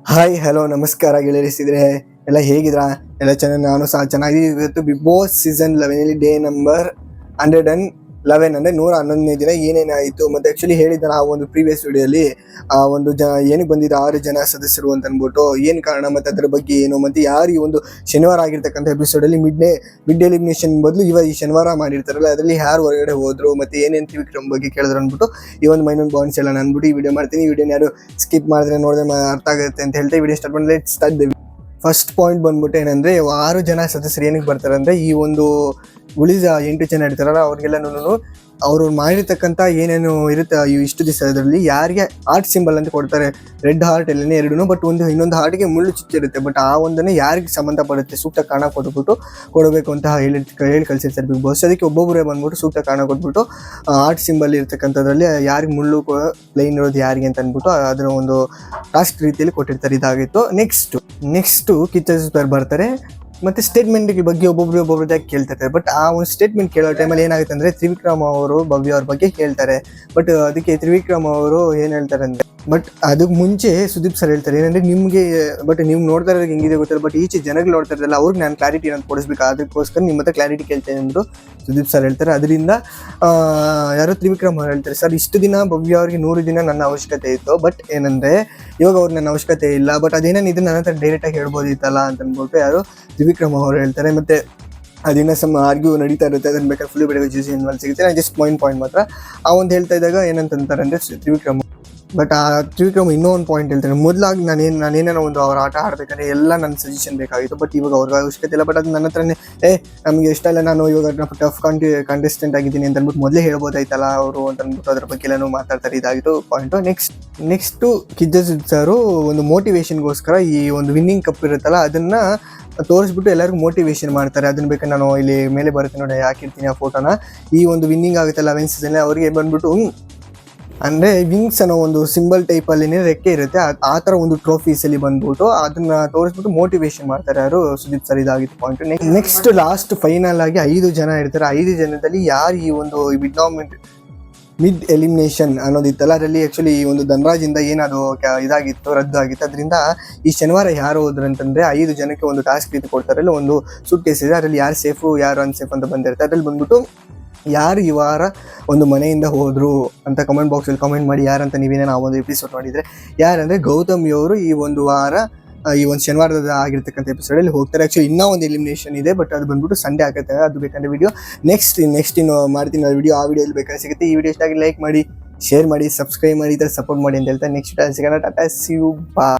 Hi hello ನಮಸ್ಕಾರ ಗೆಳೆಯರಿಸಿದ್ರೆ ಎಲ್ಲ ಹೇಗಿದ್ರಾ? ಎಲ್ಲ ಚೆನ್ನಾಗಿ, ನಾನು ಸಹ ಚೆನ್ನಾಗಿ. ಇವತ್ತು big boss season 11 day number 111 ಅಂದರೆ 111ನೇ ದಿನ ಏನೇನಾಯಿತು ಮತ್ತೆ ಆ್ಯಕ್ಚುಲಿ ಹೇಳಿದ್ದೆ ನಾವು ಒಂದು ಪ್ರೀವಿಯಸ್ ವಿಡಿಯೋಲಿ ಒಂದು ಏನಕ್ಕೆ ಬಂದಿದ್ದು 6 ಜನ ಸದಸ್ಯರು ಅಂತ ಅಂದ್ಬಿಟ್ಟು, ಏನು ಕಾರಣ ಮತ್ತು ಅದರ ಬಗ್ಗೆ ಏನು, ಮತ್ತು ಯಾರು ಈ ಒಂದು ಶನಿವಾರ ಆಗಿರ್ತಕ್ಕಂಥ ಎಪಿಸೋಡಲ್ಲಿ ಮಿಡ್ ಎಲಿಮಿನೇಷನ್ ಬದಲು ಈ ಶನಿವಾರ ಮಾಡಿರ್ತಾರಲ್ಲ ಅದರಲ್ಲಿ ಯಾರು ಹೊರಗಡೆ ಹೋದ್ರು ಮತ್ತು ಏನೇನು ತ್ರಿವಿಕ್ರಮ್ ಬಗ್ಗೆ ಕೇಳಿದ್ರು ಅಂದ್ಬಿಟ್ಟು ಈ ಒಂದು ಮೈನೂನ್ ಬಾಂಡ್ಸ್ ಎಲ್ಲ ಅಂದ್ಬಿಟ್ಟು ಈ ವಿಡಿಯೋ ಮಾಡ್ತೀನಿ. ಈ ವಿಡಿಯೋನ ಯಾರು ಸ್ಕಿಪ್ ಮಾಡಿದ್ರೆ ನೋಡಿದ್ರೆ ಅರ್ಥ ಆಗುತ್ತೆ ಅಂತ ಹೇಳ್ತಾ ವಿಡಿಯೋ ಸ್ಟಾರ್ಟ್ ಮಾಡಿ. Let's start the first point ಬಂದ್ಬಿಟ್ಟು ಏನಂದರೆ, 6 ಜನ ಸದಸ್ಯರು ಏನಕ್ಕೆ ಬರ್ತಾರೆ ಅಂದರೆ, ಈ ಒಂದು ಉಳಿದ 8 ಜನ ಇರ್ತಾರಲ್ಲ ಅವ್ರಿಗೆಲ್ಲನೂ ಅವರು ಮಾಡಿರ್ತಕ್ಕಂಥ ಏನೇನು ಇರುತ್ತೆ ಇಷ್ಟು ದಿವಸ ಅದರಲ್ಲಿ ಯಾರಿಗೆ ಹಾರ್ಟ್ ಸಿಂಬಲ್ ಅಂತ ಕೊಡ್ತಾರೆ. ರೆಡ್ ಹಾರ್ಟ್ ಎಲ್ಲನೇ ಎರಡೂ, ಬಟ್ ಇನ್ನೊಂದು ಹಾರ್ಟ್ಗೆ ಮುಳ್ಳು ಚುಚ್ಚಿರುತ್ತೆ. ಬಟ್ ಆ ಒಂದನ್ನೇ ಯಾರಿಗೆ ಸಂಬಂಧಪಡುತ್ತೆ ಸೂಕ್ತ ಕಾರಣ ಕೊಡಬೇಕು ಅಂತ ಹೇಳಿ ಕಳಿಸಿರ್ತಾರೆ ಬಿಗ್ ಬಾಸ್. ಅದಕ್ಕೆ ಒಬ್ಬೊಬ್ಬರೇ ಬಂದ್ಬಿಟ್ಟು ಸೂಕ್ತ ಕಾರಣ ಕೊಟ್ಬಿಟ್ಟು ಹಾರ್ಟ್ ಸಿಂಬಲ್ ಇರ್ತಕ್ಕಂಥದ್ರಲ್ಲಿ ಯಾರಿಗೆ ಮುಳ್ಳು ಪ್ಲೇನ್ ಇರೋದು ಯಾರಿಗೆ ಅಂತ ಅಂದ್ಬಿಟ್ಟು ಅದರ ಒಂದು ಟಾಸ್ಕ್ ರೀತಿಯಲ್ಲಿ ಕೊಟ್ಟಿರ್ತಾರೆ. ಇದಾಗಿತ್ತು. ನೆಕ್ಸ್ಟು ಕಿಚ್ಚ ಬರ್ತಾರೆ ಮತ್ತು ಸ್ಟೇಟ್ಮೆಂಟ್ ಬಗ್ಗೆ ಒಬ್ಬೊಬ್ರು ಕೇಳ್ತಾರೆ. ಬಟ್ ಆ ಒಂದು ಸ್ಟೇಟ್ಮೆಂಟ್ ಕೇಳೋ ಟೈಮಲ್ಲಿ ಏನಾಗುತ್ತೆ ಅಂದರೆ, ತ್ರಿವಿಕ್ರಮ್ ಅವರು ಭವ್ಯ ಅವ್ರ ಬಗ್ಗೆ ಹೇಳ್ತಾರೆ. ಬಟ್ ಅದಕ್ಕೆ ತ್ರಿವಿಕ್ರಮ್ ಅವರು ಏನು ಹೇಳ್ತಾರೆ ಅಂದರೆ, ಬಟ್ ಅದಕ್ಕೆ ಮುಂಚೆ ಸುದೀಪ್ ಸರ್ ಹೇಳ್ತಾರೆ ಏನಂದರೆ, ನಿಮಗೆ ಬಟ್ ನೀವು ನೋಡ್ತಾ ಇರೋದು ಹೆಂಗಿದೆ ಗೊತ್ತಿಲ್ಲ, ಬಟ್ ಈಚೆ ಜನಗಳು ನೋಡ್ತಾ ಇರೋದಲ್ಲ ಅವ್ರಿಗೆ ನಾನು ಕ್ಲಾರಿಟಿ ಏನಾದ್ರು ಕೊಡಿಸ್ಬೇಕು, ಅದಕ್ಕೋಸ್ಕರ ನಿಮ್ಮ ಹತ್ರ ಕ್ಲಾರಿಟಿ ಕೇಳ್ತೇನೆ ಅಂದರು ಸುದೀಪ್ ಸರ್ ಹೇಳ್ತಾರೆ. ಅದರಿಂದ ಯಾರೋ ತ್ರಿವಿಕ್ರಮ್ ಅವ್ರು ಹೇಳ್ತಾರೆ, ಸರ್ ಇಷ್ಟು ದಿನ ಭವ್ಯ ಅವ್ರಿಗೆ 100 ದಿನ ನನ್ನ ಅವಶ್ಯಕತೆ ಇತ್ತು, ಬಟ್ ಏನಂದರೆ ಇವಾಗ ಅವ್ರು ನನ್ನ ಅವಶ್ಯಕತೆ ಇಲ್ಲ, ಬಟ್ ಅದೇನೇನಿದೆ ನನ್ನ ಹತ್ರ ಡೈರೆಕ್ಟಾಗಿ ಹೇಳ್ಬೋದಿತ್ತಲ್ಲ ಅಂತ ಅಂದ್ಬಿಟ್ಟು ಯಾರು ತ್ರಿವಿಕ್ರಮ್ ಅವರು ಹೇಳ್ತಾರೆ. ಮತ್ತು ಅದಿನ ಆರ್ಗ್ಯೂ ನಡೀತಾ ಇರುತ್ತೆ, ಅದನ್ನು ಬೇಕಾದ್ರೆ ಫುಲ್ ಬಿಡೋ ಜ್ಯೂಸಿ ಇನ್ವಾಲ್ ಸಿಗುತ್ತೆ. ನಾನು ಜಸ್ಟ್ ಪಾಯಿಂಟ್ ಮಾತ್ರ ಆ ಒಂದು ಹೇಳ್ತಾ ಇದ್ದಾಗ ಏನಂತಾರೆ ಅಂದರೆ ತ್ರಿವಿಕ್ರಮ್, ಬಟ್ ಆ ತ್ರಿವಿಕ್ರಮ್ ಇನ್ನೂ ಒಂದು ಪಾಯಿಂಟ್ ಹೇಳ್ತಾರೆ, ಮೊದಲಾಗಿ ನಾನೇನೋ ಒಂದು ಅವ್ರ ಆಟ ಆಡಬೇಕಾದ್ರೆ ಎಲ್ಲ ನನ್ನ ಸಜೆಷನ್ ಬೇಕಾಗಿತ್ತು, ಬಟ್ ಇವಾಗ ಅವ್ರಿಗೆ ಅವಶ್ಯಕತೆ ಇಲ್ಲ, ಬಟ್ ಅದು ನನ್ನ ಹತ್ರನೇ ನಮಗೆ ಇಷ್ಟಲ್ಲ, ನಾನು ಇವಾಗ ಟಫ್ ಕಂಟೆಸ್ಟೆಂಟ್ ಆಗಿದ್ದೀನಿ ಅಂತ ಅಂದ್ಬಿಟ್ಟು ಮೊದಲೇ ಹೇಳ್ಬೋದಾಯ್ತಲ್ಲ ಅವರು ಅಂತ ಅಂದ್ಬಿಟ್ಟು ಅದ್ರ ಬಗ್ಗೆ ಎಲ್ಲನೂ ಮಾತಾಡ್ತಾರೆ. ಇದಾಗಿತ್ತು ಪಾಯಿಂಟು. ನೆಕ್ಸ್ಟು ಕಿಚ್ಚ ಸರು ಒಂದು ಮೋಟಿವೇಶನ್ಗೋಸ್ಕರ ಈ ಒಂದು ವಿನ್ನಿಂಗ್ ಕಪ್ ಇರುತ್ತಲ್ಲ ಅದನ್ನು ತೋರಿಸ್ಬಿಟ್ಟು ಎಲ್ಲರಿಗೂ ಮೋಟಿವೇಶನ್ ಮಾಡ್ತಾರೆ. ಅದನ್ನ ಬೇಕಾದ್ರೆ ನಾನು ಇಲ್ಲಿ ಮೇಲೆ ಬರುತ್ತೆ ನೋಡಿ, ಹಾಕಿರ್ತೀನಿ ಆ ಫೋಟೋನ. ಈ ಒಂದು ವಿನ್ನಿಂಗ್ ಆಗುತ್ತಲ್ಲ 11 ಸೀಸನ್ನೇ ಅವರಿಗೆ ಬಂದ್ಬಿಟ್ಟು ಅಂದರೆ ವಿಂಗ್ಸ್ ಅನ್ನೋ ಒಂದು ಸಿಂಬಲ್ ಟೈಪಲ್ಲಿ ರೆಕ್ಕೆ ಇರುತ್ತೆ, ಆ ಥರ ಒಂದು ಟ್ರೋಫೀಸಲ್ಲಿ ಬಂದ್ಬಿಟ್ಟು ಅದನ್ನು ತೋರಿಸ್ಬಿಟ್ಟು ಮೋಟಿವೇಶನ್ ಮಾಡ್ತಾರೆ ಯಾರು ಸುದೀಪ್ ಸರ್. ಇದಾಗಿತ್ತು ಪಾಯಿಂಟ್. ನೆಕ್ಸ್ಟ್ ಲಾಸ್ಟ್ ಫೈನಲ್ ಆಗಿ 5 ಜನ ಇರ್ತಾರೆ. 5 ಜನದಲ್ಲಿ ಯಾರು ಈ ಒಂದು ಮಿಡ್ ಎಲಿಮಿನೇಷನ್ ಅನ್ನೋದಿತ್ತಲ್ಲ ಅದರಲ್ಲಿ ಆ್ಯಕ್ಚುಲಿ ಈ ಒಂದು ಧನರಾಜಿಂದ ಏನದು ಇದಾಗಿತ್ತು, ರದ್ದು ಆಗಿತ್ತು. ಅದರಿಂದ ಈ ಶನಿವಾರ ಯಾರು ಹೋದ್ರು ಅಂತಂದರೆ 5 ಜನಕ್ಕೆ ಒಂದು ಟಾಸ್ಕ್ ರೀತಿ ಕೊಡ್ತಾರೆ. ಅಲ್ಲಿ ಒಂದು ಸೂಟ್ ಕೇಸ್ ಇದೆ, ಅದರಲ್ಲಿ ಯಾರು ಸೇಫು ಯಾರು ಅನ್ಸೇಫ್ ಅಂತ ಬಂದಿರುತ್ತೆ. ಅದರಲ್ಲಿ ಬಂದ್ಬಿಟ್ಟು ಯಾರು ಈ ವಾರ ಒಂದು ಮನೆಯಿಂದ ಹೋದರು ಅಂತ ಕಮೆಂಟ್ ಬಾಕ್ಸಲ್ಲಿ ಕಮೆಂಟ್ ಮಾಡಿ ಯಾರಂತ ನೀವೇನೇನು ಆ ಒಂದು ಎಪಿಸೋಡ್ ನೋಡಿದರೆ. ಯಾರಂದರೆ ಗೌತಮಿಯವರು ಈ ಒಂದು ವಾರ ಈ ಒಂದು ಶನಿವಾರದ ಆಗಿರ್ತಕ್ಕಂಥ ಎಪಿಸೋಡಲ್ಲಿ ಹೋಗ್ತಾರೆ. ಆ್ಯಕ್ಚುಲಿ ಇನ್ನೂ ಒಂದು ಎಲಿಮಿನೇಷನ್ ಇದೆ, ಬಟ್ ಅದು ಬಂದ್ಬಿಟ್ಟು ಸಂಡೇ ಆಗುತ್ತೆ. ಅದು ಬೇಕಂದ್ರೆ ವಿಡಿಯೋ ನೆಕ್ಸ್ಟ್ ಇನ್ನು ಮಾಡ್ತೀನಿ ಆ ವಿಡಿಯೋ. ಆ ವಿಡಿಯೋಲ್ಲಿ ಬೇಕಾದ್ರೆ ಸಿಗುತ್ತೆ. ಈ ವಿಡಿಯೋ ಇಷ್ಟಾಗಿ ಲೈಕ್ ಮಾಡಿ, ಶೇರ್ ಮಾಡಿ, ಸಬ್ಸ್ಕ್ರೈಬ್ ಮಾಡಿ, ಈ ಥರ ಸಪೋರ್ಟ್ ಮಾಡಿ ಅಂತ ಹೇಳ್ತಾ ನೆಕ್ಸ್ಟ್ ಸಿಗೋಣ. Tata, see you, bye.